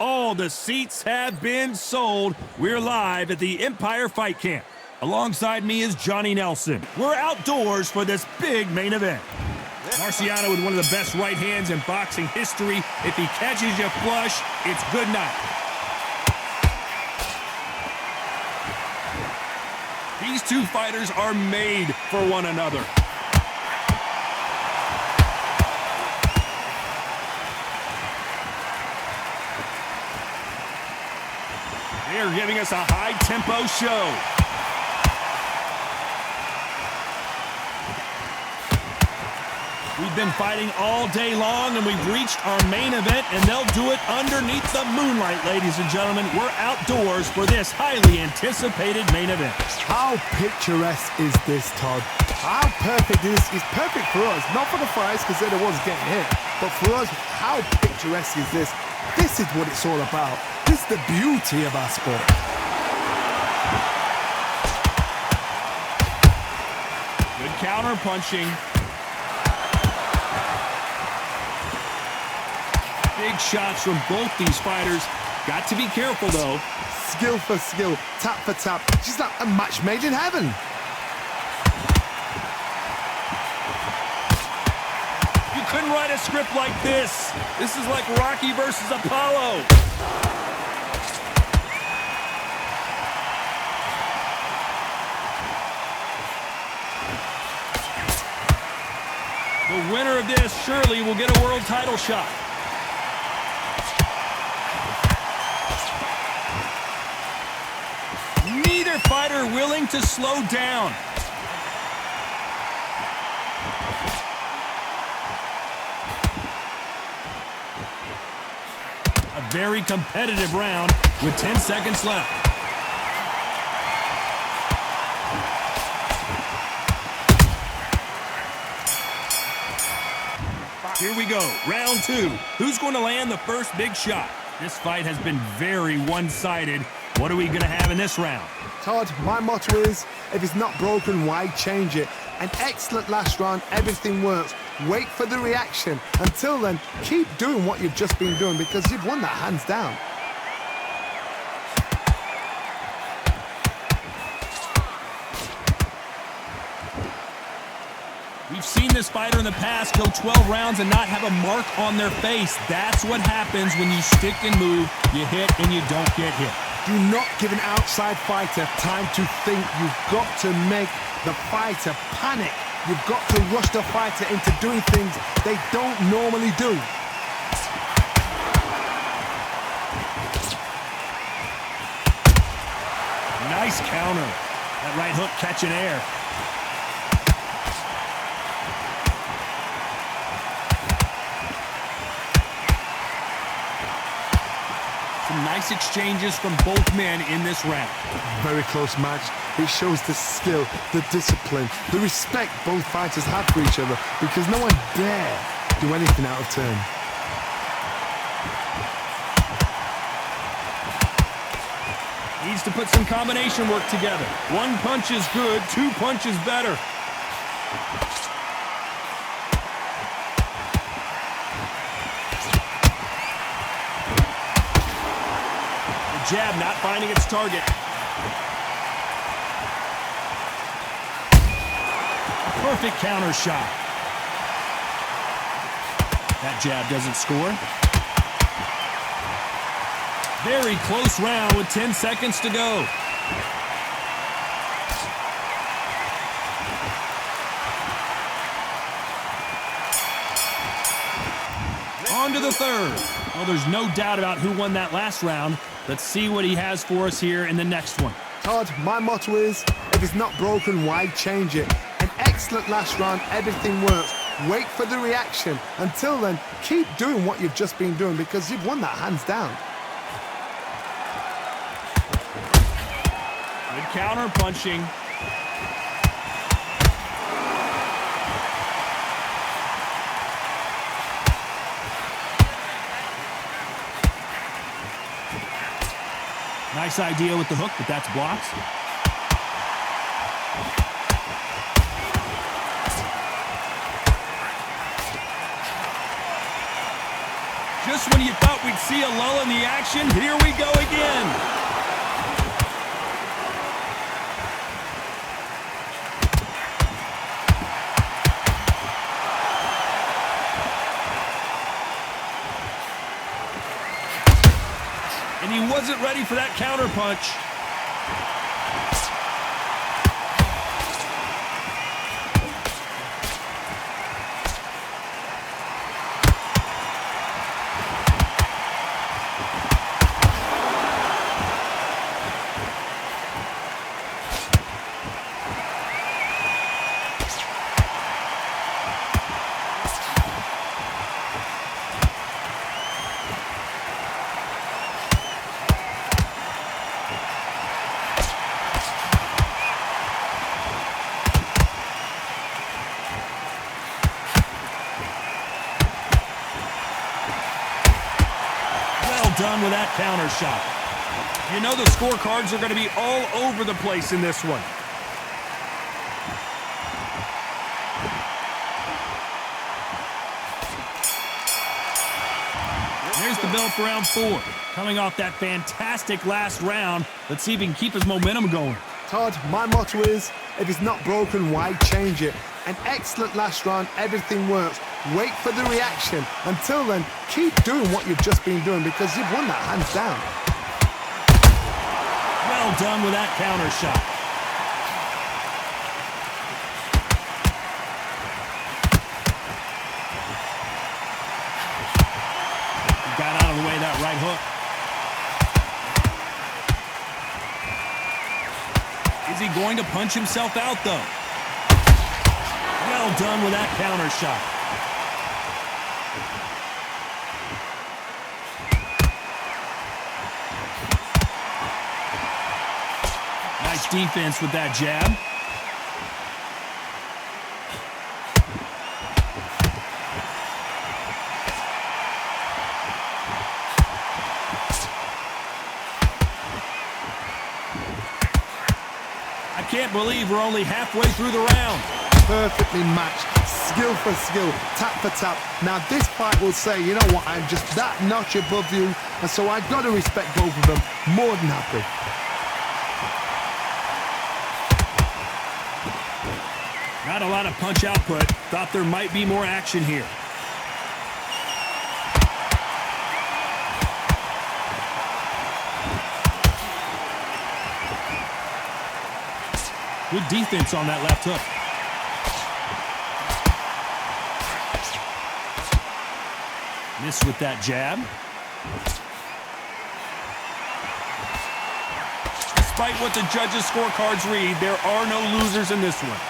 all the seats have been sold. We're live at the Empire Fight Camp. Alongside me is Johnny Nelson. We're outdoors for this big main event. Marciano with one of the best right hands in boxing history. If he catches you flush, it's good night. These two fighters are made for one another. They're giving us a high-tempo show. We've been fighting all day long, and we've reached our main event, and they'll do it underneath the moonlight, ladies and gentlemen. We're outdoors for this highly anticipated main event. How picturesque is this, Todd? How perfect is this? It's perfect for us, not for the fighters because they're the ones getting hit, but for us, how picturesque is this? This is what it's all about. This is the beauty of our sport. Good counter punching. Big shots from both these fighters. Got to be careful, though. Skill for skill, tap for tap. She's like a match made in heaven. You couldn't write a script like this. This is like Rocky versus Apollo. The winner of this surely will get a world title shot. Neither fighter willing to slow down. A very competitive round with 10 seconds left. Here we go, round two. Who's going to land the first big shot? This fight has been very one-sided. What are we going to have in this round? Todd, my motto is, if it's not broken, why change it? An excellent last round, everything works. Wait for the reaction. Until then, keep doing what you've just been doing because you've won that hands down. We've seen this fighter in the past go 12 rounds and not have a mark on their face. That's what happens when you stick and move, you hit and you don't get hit. Do not give an outside fighter time to think. You've got to make the fighter panic. You've got to rush the fighter into doing things they don't normally do. Nice counter. That right hook catching air. Some nice exchanges from both men in this round. Very close match. It shows the skill, the discipline, the respect both fighters have for each other because no one dare do anything out of turn. Needs to put some combination work together. One punch is good, two punches better. The jab not finding its target. A perfect counter shot. That jab doesn't score. Very close round with 10 seconds to go. On to the third. Well, there's no doubt about who won that last round. Let's see what he has for us here in the next one. Todd, my motto is, if it's not broken, why change it? An excellent last round, everything works. Wait for the reaction. Until then, keep doing what you've just been doing because you've won that hands down. Good counter punching. Nice idea with the hook, but that's blocked. Just when you thought we'd see a lull in the action, here we go again. And he wasn't ready for that counter punch. Done with that counter shot. You know the scorecards are going to be all over the place in this one. There's the bell for round 4. Coming off that fantastic last round, let's see if he can keep his momentum going. Todd, my motto is, if it's not broken, why change it? An excellent last round, everything works. Wait for the reaction. Until then, keep doing what you've just been doing because you've won that hands down. Well done with that counter shot. He got out of the way of that right hook. Is he going to punch himself out, though? Well done with that counter shot. Nice defense with that jab. I can't believe we're only halfway through the round. Perfectly matched, skill for skill, tap for tap. Now this fight will say, you know what, I'm just that notch above you, and so I've got to respect both of them. More than happy. Not a lot of punch output. Thought there might be more action here. Good defense on that left hook. Miss with that jab. Despite what the judges' scorecards read, there are no losers in this one.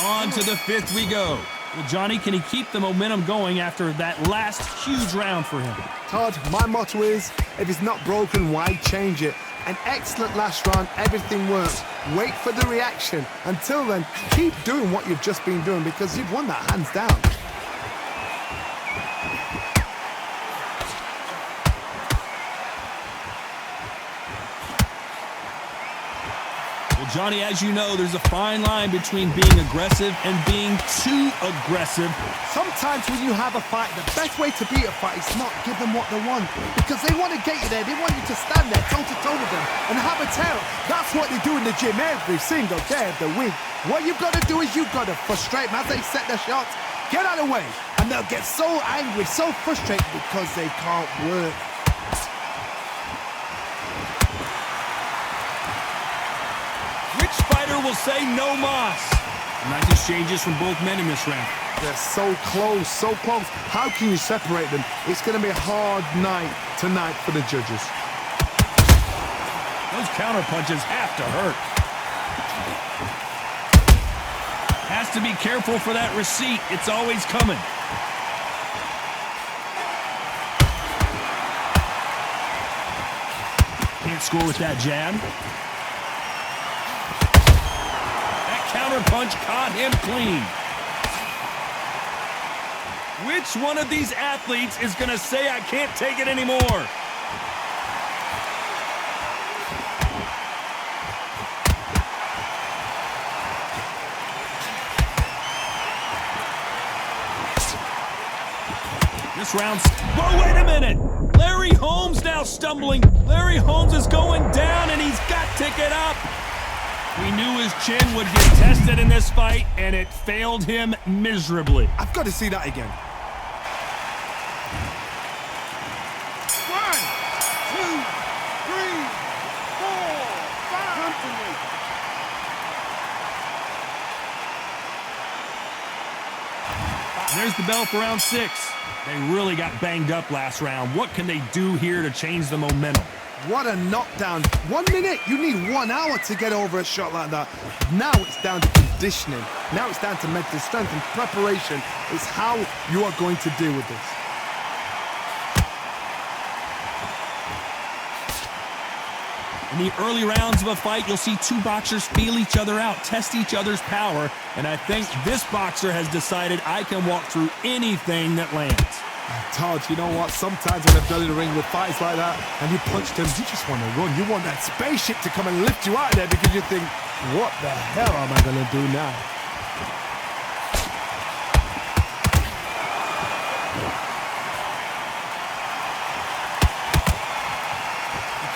On to the 5th we go. Well, Johnny, can he keep the momentum going after that last huge round for him? Todd, my motto is, if it's not broken, why change it? An excellent last round, everything works. Wait for the reaction. Until then, keep doing what you've just been doing because you've won that hands down. Johnny, as you know, there's a fine line between being aggressive and being too aggressive. Sometimes when you have a fight, the best way to beat a fight is not give them what they want. Because they want to get you there. They want you to stand there toe-to-toe with them and have a tail. That's what they do in the gym every single day of the week. What you've got to do is you've got to frustrate them as they set their shots. Get out of the way. And they'll get so angry, so frustrated because they can't work. Will say no mas. Nice exchanges from both men in this round. They're so close, so close. How can you separate them? It's going to be a hard night tonight for the judges. Those counter punches have to hurt. Has to be careful for that receipt. It's always coming. Can't score with that jab. Counter punch caught him clean. Which one of these athletes is going to say I can't take it anymore? This round's... Whoa, wait a minute! Larry Holmes now stumbling. Larry Holmes is going down, and he's got to get up. We knew his chin would get tested in this fight, and it failed him miserably. I've got to see that again. 1, 2, 3, 4, 5. There's the bell for round 6. They really got banged up last round. What can they do here to change the momentum? What a knockdown. 1 minute, you need 1 hour to get over a shot like that. Now it's down to conditioning. Now it's down to mental strength and preparation. It's how you are going to deal with this. In the early rounds of a fight, you'll see two boxers feel each other out, test each other's power, and I think this boxer has decided I can walk through anything that lands. Todd, you know what? Sometimes when I've done in the ring with fights like that, and you punch them, you just want to run. You want that spaceship to come and lift you out of there because you think, what the hell am I going to do now?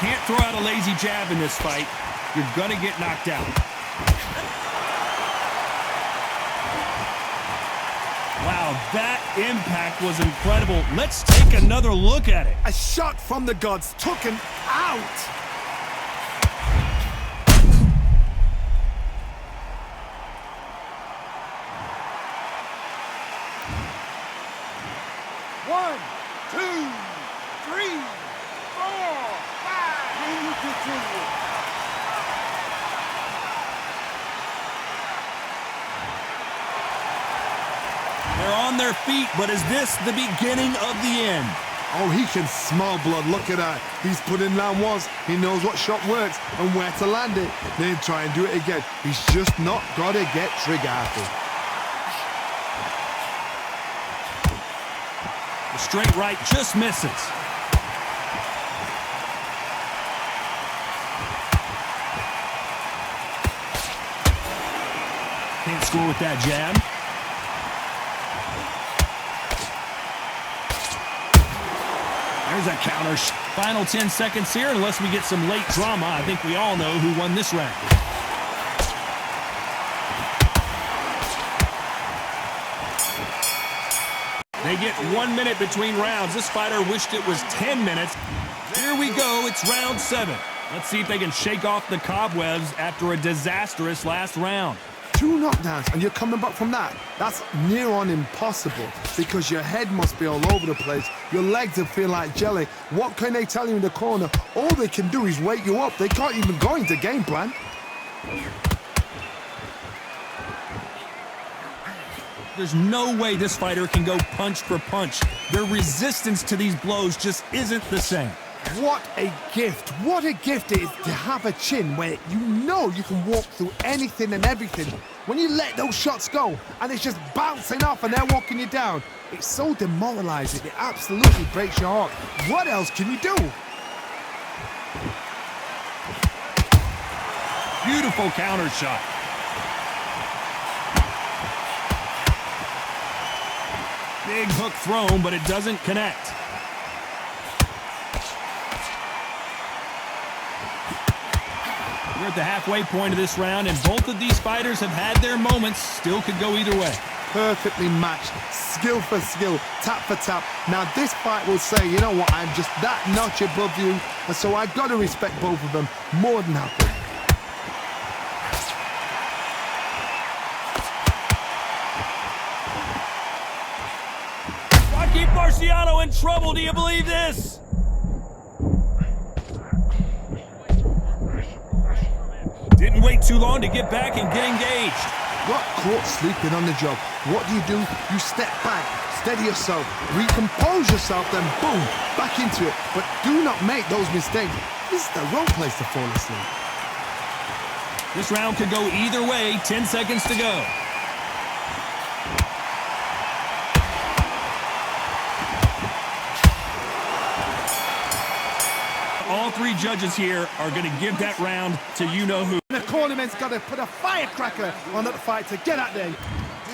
Can't throw out a lazy jab in this fight. You're gonna get knocked out. Wow, that impact was incredible. Let's take another look at it. A shot from the gods took him out. One, two, three, 4, 5. And you continue. They're on their feet, but is this the beginning of the end? Oh, he can smell blood. Look at that. He's put in round once. He knows what shot works and where to land it. Then try and do it again. He's just not got to get trigger happy. The straight right just misses. Can't score with that jab. There's a counter. Final 10 seconds here, unless we get some late drama. I think we all know who won this round. They get 1 minute between rounds. This fighter wished it was 10 minutes. Here we go. It's round 7. Let's see if they can shake off the cobwebs after a disastrous last round. 2 knockdowns, and you're coming back from that. That's near on impossible because your head must be all over the place. Your legs will feel like jelly. What can they tell you in the corner? All they can do is wake you up. They can't even go into game plan. There's no way this fighter can go punch for punch. Their resistance to these blows just isn't the same. What a gift. What a gift it is to have a chin where you know you can walk through anything and everything. When you let those shots go and it's just bouncing off and they're walking you down, it's so demoralizing. It absolutely breaks your heart. What else can you do? Beautiful counter shot. Big hook thrown, but it doesn't connect. We're at the halfway point of this round, and both of these fighters have had their moments. Still could go either way. Perfectly matched, skill for skill, tap for tap. Now this fight will say, you know what, I'm just that notch above you, and so I've got to respect both of them more than happy. Keep Marciano in trouble. Do you believe this? Didn't wait too long to get back and get engaged. Got caught sleeping on the job. What do? You step back, steady yourself, recompose yourself, then boom, back into it. But do not make those mistakes. This is the wrong place to fall asleep. This round could go either way. 10 seconds to go. All 3 judges here are going to give that round to you-know-who. The cornerman's got to put a firecracker on that fight to get out there.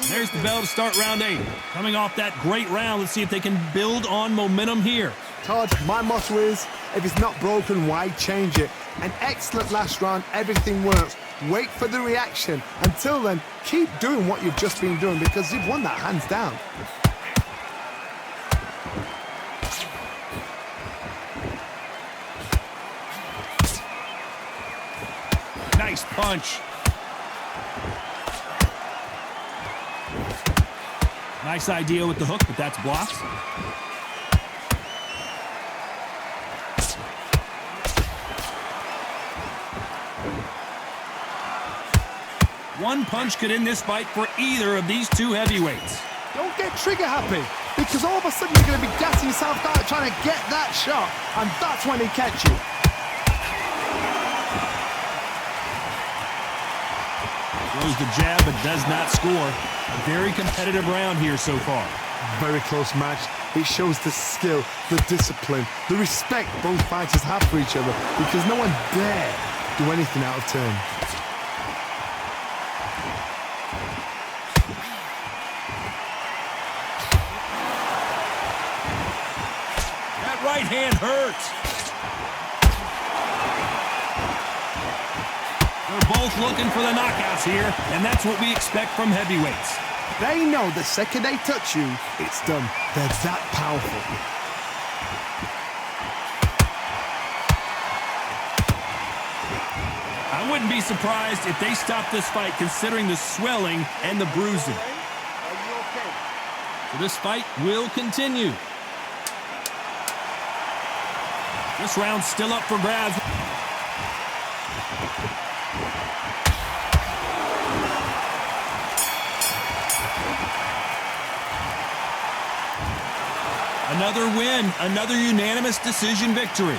There's the bell to start round 8. Coming off that great round, let's see if they can build on momentum here. Todd, my motto is, if it's not broken, why change it? An excellent last round, everything works. Wait for the reaction. Until then, keep doing what you've just been doing because you've won that hands down. Nice punch. Nice idea with the hook, but that's blocked. One punch could end this fight for either of these two heavyweights. Don't get trigger happy because all of a sudden you're going to be gassing yourself out trying to get that shot, and that's when he catch you. Throws the jab but does not score. A very competitive round here so far. Very close match. It shows the skill, the discipline, the respect both fighters have for each other because no one dare do anything out of turn. That right hand hurts. They're both looking for the knockouts here, and that's what we expect from heavyweights. They know the second they touch you, it's done. They're that powerful. I wouldn't be surprised if they stop this fight considering the swelling and the bruising. Are you okay? So this fight will continue. This round's still up for grabs. Another win, another unanimous decision victory.